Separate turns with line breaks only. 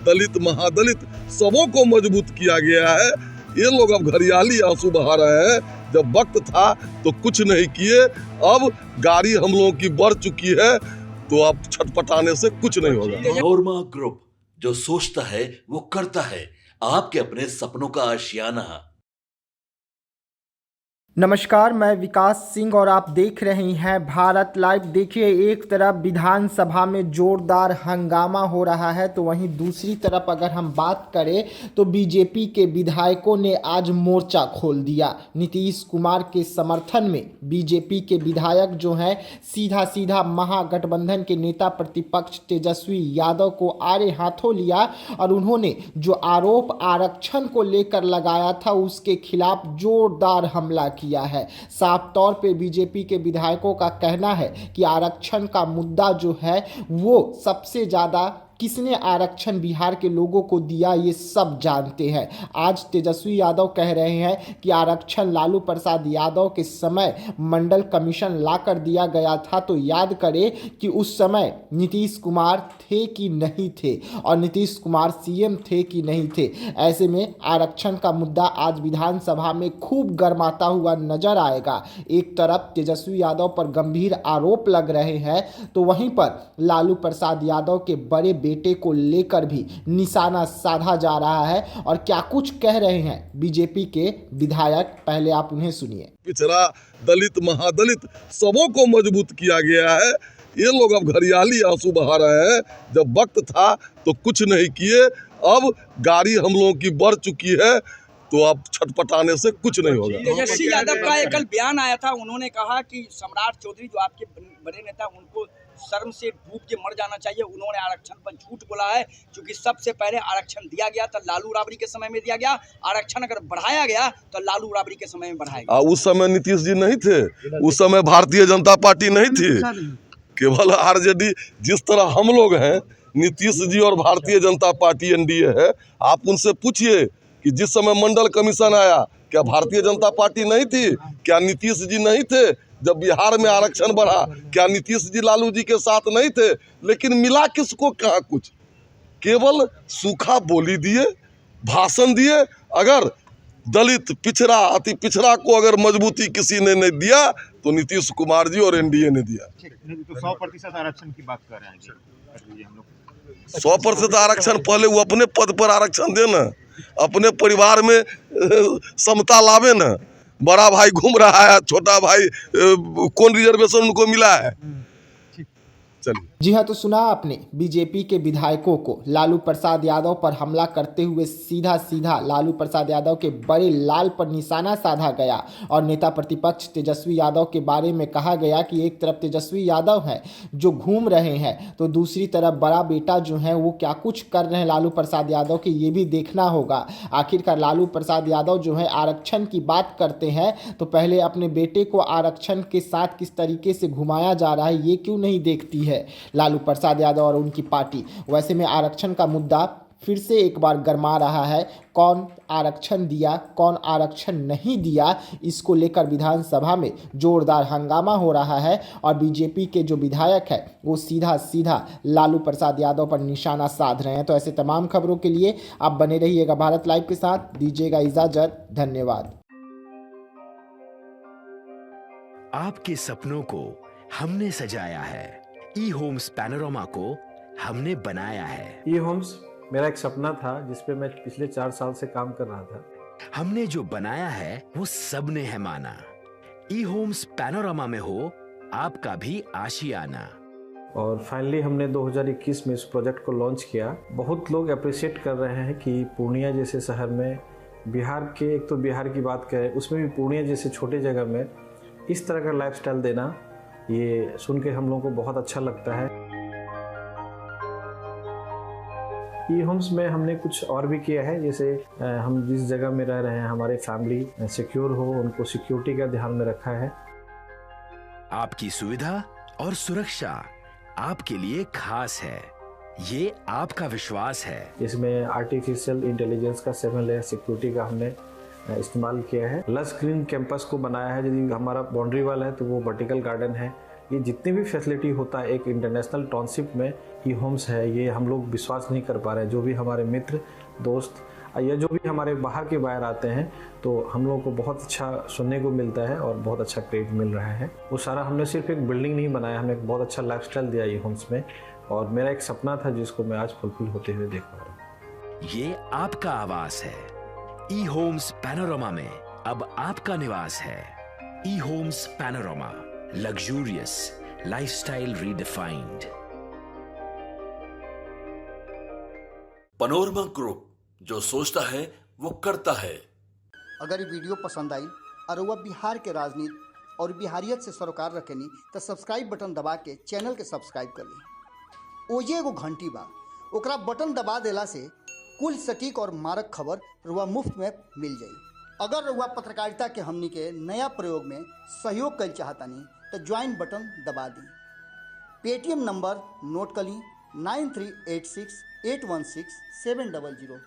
दलित महादलित सबों को मजबूत किया गया है। ये लोग अब घरियाली आंसू बहा रहे हैं। जब वक्त था तो कुछ नहीं किए, अब गाड़ी हम लोगों की बढ़ चुकी है तो अब छटपटाने से कुछ नहीं होगा।
नोरमा ग्रुप, जो सोचता है वो करता है, आपके अपने सपनों का आशियाना।
नमस्कार, मैं विकास सिंह और आप देख रहे हैं भारत लाइव। देखिए, एक तरफ विधानसभा में जोरदार हंगामा हो रहा है तो वहीं दूसरी तरफ अगर हम बात करें तो बीजेपी के विधायकों ने आज मोर्चा खोल दिया। नीतीश कुमार के समर्थन में बीजेपी के विधायक जो हैं सीधा सीधा महागठबंधन के नेता प्रतिपक्ष तेजस्वी यादव को आड़े हाथों लिया और उन्होंने जो आरोप आरक्षण को लेकर लगाया था उसके खिलाफ जोरदार हमला किया है। साफ तौर पे बीजेपी के विधायकों का कहना है कि आरक्षण का मुद्दा जो है वो सबसे ज़्यादा किसने आरक्षण बिहार के लोगों को दिया ये सब जानते हैं। आज तेजस्वी यादव कह रहे हैं कि आरक्षण लालू प्रसाद यादव के समय मंडल कमीशन ला कर दिया गया था, तो याद करें कि उस समय नीतीश कुमार थे कि नहीं थे और नीतीश कुमार सीएम थे कि नहीं थे। ऐसे में आरक्षण का मुद्दा आज विधानसभा में खूब गर्माता हुआ नजर आएगा। एक तरफ तेजस्वी यादव पर गंभीर आरोप लग रहे हैं तो वहीं पर लालू प्रसाद यादव के बड़े बेटे को लेकर भी निशाना साधा जा रहा है। और क्या कुछ कह रहे हैं बीजेपी के विधायक, पहले आप उन्हें सुनिए।
पिछड़ा दलित महादलित सबों को मजबूत किया गया है। ये लोग अब घरियाली आंसू बहा रहे हैं। जब वक्त था तो कुछ नहीं किए, अब गाड़ी हम लोगों की बढ़ चुकी है तो अब छटपटाने से कुछ नहीं होगा।
तेजस्वी यादव का एक कल बयान आया था, उन्होंने कहा कि सम्राट चौधरी जो आपके बड़े नेता, उनको शर्म से डूब के मर जाना चाहिए। उन्होंने आरक्षण पर झूठ बोला है, क्योंकि सबसे पहले आरक्षण दिया गया तो लालू राबड़ी के समय में दिया गया। आरक्षण अगर बढ़ाया गया तो लालू राबड़ी के समय में बढ़ाया गया।
उस समय नीतीश जी नहीं थे, उस समय भारतीय जनता पार्टी नहीं थी, केवल आरजेडी। जिस तरह हम लोग हैं, नीतीश जी और भारतीय जनता पार्टी एनडीए है। आप उनसे पूछिए कि जिस समय मंडल कमीशन आया क्या भारतीय जनता पार्टी नहीं थी? क्या नीतीश जी नहीं थे? जब बिहार में आरक्षण बढ़ा क्या नीतीश जी लालू जी के साथ नहीं थे? लेकिन मिला किसको कहाँ कुछ, केवल सूखा बोली दिए, भाषण दिए। अगर दलित पिछड़ा अति पिछड़ा को अगर मजबूती किसी ने नहीं दिया तो नीतीश कुमार जी और एनडीए ने दिया।
तो 100% आरक्षण की बात कर रहे हैं हम लोग।
100% आरक्षण पहले वो अपने पद पर आरक्षण देना, अपने परिवार में समता लावे ना। बड़ा भाई घूम रहा है, छोटा भाई कौन रिजर्वेशन उनको मिला है? चलिए।
जी हाँ, तो सुना आपने बीजेपी के विधायकों को लालू प्रसाद यादव पर हमला करते हुए सीधा सीधा लालू प्रसाद यादव के बड़े लाल पर निशाना साधा गया और नेता प्रतिपक्ष तेजस्वी यादव के बारे में कहा गया कि एक तरफ तेजस्वी यादव है जो घूम रहे हैं तो दूसरी तरफ बड़ा बेटा जो है वो क्या कुछ कर रहे हैं लालू प्रसाद यादव के, ये भी देखना होगा। आखिरकार लालू प्रसाद यादव जो है आरक्षण की बात करते हैं तो पहले अपने बेटे को आरक्षण के साथ किस तरीके से घुमाया जा रहा है ये क्यों नहीं देखती है लालू प्रसाद यादव और उनकी पार्टी। वैसे में आरक्षण का मुद्दा फिर से एक बार गरमा रहा है। कौन आरक्षण दिया, कौन आरक्षण नहीं दिया, इसको लेकर विधानसभा में जोरदार हंगामा हो रहा है और बीजेपी के जो विधायक है वो सीधा सीधा लालू प्रसाद यादव पर निशाना साध रहे हैं। तो ऐसे तमाम खबरों के लिए आप बने रहिएगा भारत लाइव के साथ। दीजिएगा इजाजत, धन्यवाद।
आपके सपनों को हमने सजाया है, ई होम्स पैनोरमा को हमने बनाया है।
ई होम्स मेरा एक सपना था जिस पे मैं पिछले 4 साल से काम कर रहा था।
हमने जो बनाया है वो सबने है माना। ई होम्स पैनोरमा में हो आपका भी आशियाना।
और फाइनली हमने 2021 में इस प्रोजेक्ट को लॉन्च किया। बहुत लोग अप्रिशिएट कर रहे हैं कि पूर्णिया जैसे शहर में, बिहार के, एक तो बिहार की बात करें उसमें भी पूर्णिया जैसे छोटे जगह में इस तरह का लाइफस्टाइल देना, ये सुन के हम लोगों को बहुत अच्छा लगता है। ई होम्स में हमने कुछ और भी किया है, जैसे हम जिस जगह में रह रहे हैं हमारे फैमिली सिक्योर हो, उनको सिक्योरिटी का ध्यान में रखा है।
आपकी सुविधा और सुरक्षा आपके लिए खास है, ये आपका विश्वास है।
इसमें आर्टिफिशियल इंटेलिजेंस का 7 लेयर सिक्योरिटी का हमने इस्तेमाल किया है। लस ग्रीन कैंपस को बनाया है। यदि हमारा बाउंड्री वाल है तो वो वर्टिकल गार्डन है। ये जितनी भी फैसिलिटी होता है एक इंटरनेशनल टाउनशिप में ई होम्स है, ये हम लोग विश्वास नहीं कर पा रहे हैं। जो भी हमारे मित्र दोस्त या जो भी हमारे बाहर के बाहर आते हैं तो हम लोगों को बहुत अच्छा सुनने को मिलता है और बहुत अच्छा क्रेडिट मिल रहा है। वो सारा हमने सिर्फ एक बिल्डिंग नहीं बनाया, हमें एक बहुत अच्छा लाइफस्टाइल दिया ई होम्स में, और मेरा एक सपना था जिसको मैं आज फुलफिल होते हुए देख पा रहा हूँ।
ये आपका आवास है। ई होम्स पैनोरामा में अब आपका निवास है। E homes panorama, luxurious lifestyle redefined.
Panorama group, जो सोचता है वो करता है।
अगर ये वीडियो पसंद आई और वह बिहार के राजनीति और बिहारियत से सरोकार रखेनी तो सब्सक्राइब बटन दबा के चैनल के सब्सक्राइब कर ली। ओजे एगो घंटी बा, ओकरा बटन दबा देला से कुल सटीक और मारक खबर रुआ मुफ्त में मिल जाई। अगर रुआ पत्रकारिता के हमनी के नया प्रयोग में सहयोग कर चाहतानी तो ज्वाइन बटन दबा दी। पेटीएम नंबर नोट कर ली 9386816700।